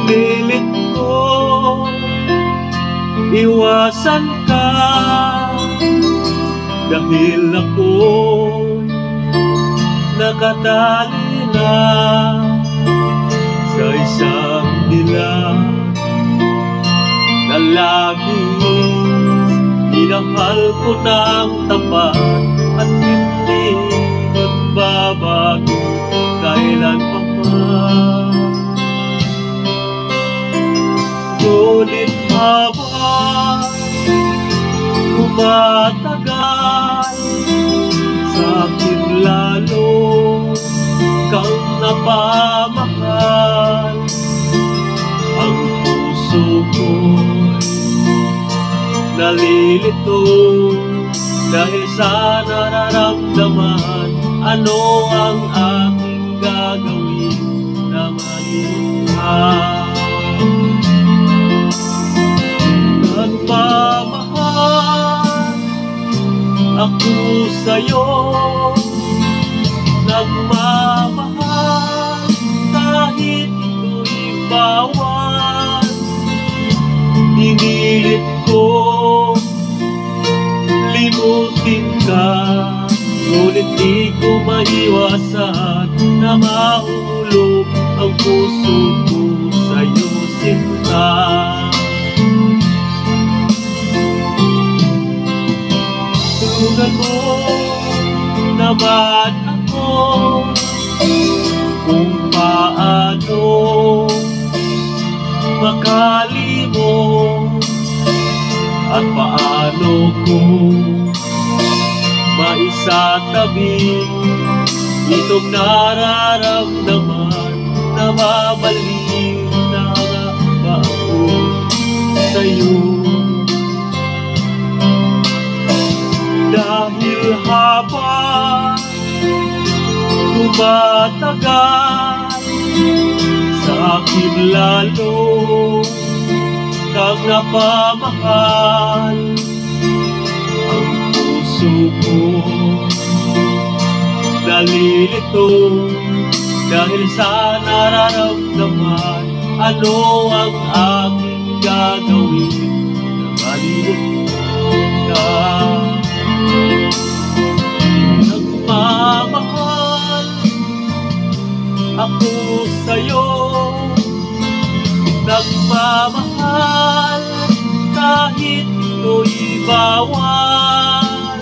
Pinilit ko iwasan ka, dahil ako'y nakatali na sa isang dilag na labis. Minahal ko ng tapat at hindi magbabago kailan pa man. Ngunit habang tumatagal, sa akin lalo kang napamahal. Ang puso ko'y nalilito dahil sa nararamdaman. Ano ang aking gagawin na malimutan? Nagmamahal ako sa'yo, nagmamahal kahit ito'y bawal. Pinilit ko limutin ka, ngunit di ko maiwasan na mahulog ang puso ko sa'yo, sinta. Tulungan mo naman ako kung paano makalimot at paano ko maisatabi itong nararamdaman. Namamaliw na nga ba ako sa'yo? Dahil habang tumatagal, sa akin lalo kang napamahal. Ang puso ko nalilito dahil sa nararamdaman. Ano ang aking gagawin na malimutan ka? Nagmamahal ako sa'yo, nagmamahal kahit ito'y bawal.